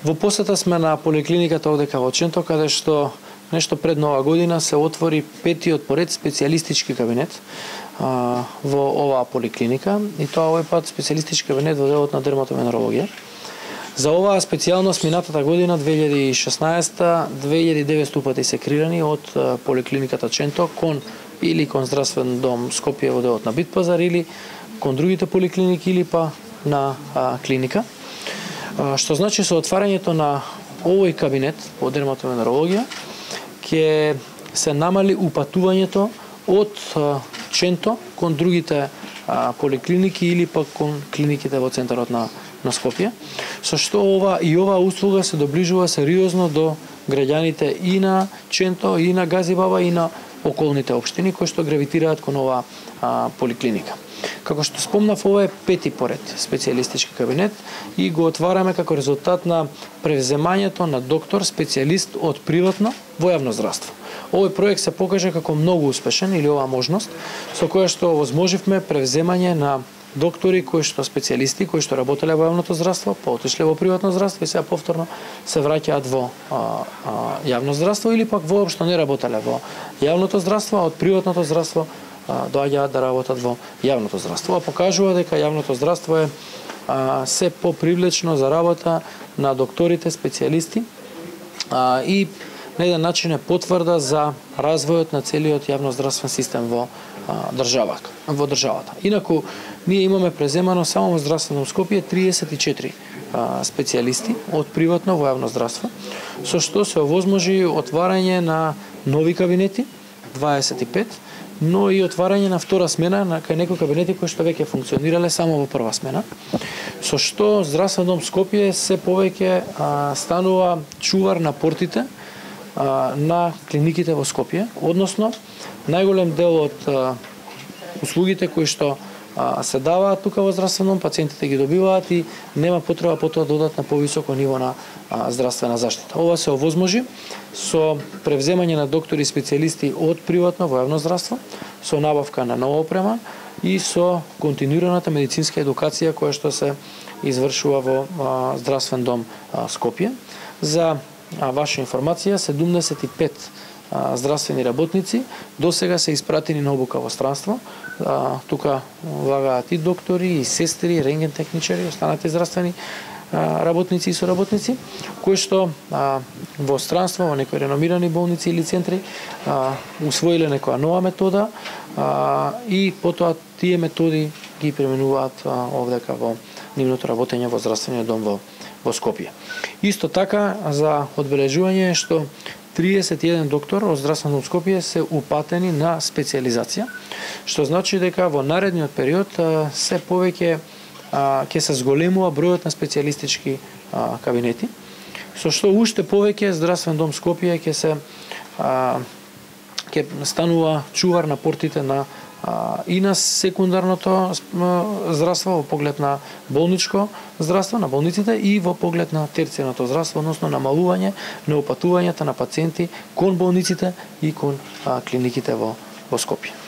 Во посета сме на поликлиниката одека во Ченто, каде што нешто пред Нова година се отвори петиот поред специјалистички кабинет во оваа поликлиника, и тоа овој пат специјалистички кабинет во делот на дерматовенерологија. За оваа специјалност минатата година 2016 2900 упати се креирани од поликлиниката Ченто кон здравствен дом Скопје во делот на Битпазар или кон другите поликлиники или па на клиника. Што значи со отварањето на овој кабинет по дерматовенерологија ќе се намали упатувањето од Ченто кон другите поликлиники или пак кон клиниките во центарот на Скопје, со што оваа услуга се доближува сериозно до граѓаните и на Ченто, и на Газибаба, и на околните општини кои што гравитираат кон оваа поликлиника. Како што спомнав, ова е пети поред специјалистички кабинет и го отвараме како резултат на превземањето на доктор специјалист од приватно во јавно здравство. Овој проект се покажа како многу успешен, или оваа можност со која што возможивме превземање на доктори кои што специјалисти кои што работеле во јавното здравство, па отишле во приватно здравство и сега повторно се враќаат во јавно здравство или пак воопшто не работеле во јавното здравство, а од приватното здравство доаѓаат да работат во јавното здравство. А покажува дека јавното здравство е се попривлечно за работа на докторите специјалисти и на еден начин е потврда за развојот на целиот јавноздравствен систем во државата. Инаку, ние имаме преземано само во здравствено Скопје 34 специјалисти од приватно во јавно здравство, со што се овозможи отварање на нови кабинети, 25, но и отварање на втора смена на некои кабинети кои што веќе функционирале само во прва смена, со што здравствен дом Скопје се повеќе станува чувар на портите на клиниките во Скопје, односно најголем дел од услугите кои што се даваат тука во здравствен дом, пациентите ги добиваат и нема потреба потоа да одат на повисоко ниво на здравствена заштита. Ова се овозможи со превземање на доктори и специјалисти од приватно во јавно здравство, со набавка на нова опрема и со континуираната медицинска едукација која што се извршува во здравствен дом Скопје. За ваша информација, 75 здравствени работници до сега се испратени на обука во странство. Тука влагаат и доктори, и сестри, и рентген техничари, останати здравствени работници и соработници, кои што во странство, во некои реномирани болници или центри, усвоиле некоја нова метода и потоа тие методи ги применуваат овдека во нивното работење во здравствениот дом во Скопје. Исто така, за одбележување што 31 доктор од здравствен дом Скопје се упатени на специјализација, што значи дека во наредниот период се повеќе ќе се зголемува бројот на специјалистички кабинети, со што уште повеќе здравствен дом Скопје ќе станува чувар на портите и на секундарното здравство во поглед на болничко здравство, на болниците, и во поглед на терцијарното здравство, односно намалување на опатувањата на пациенти кон болниците и кон клиниките во Скопје.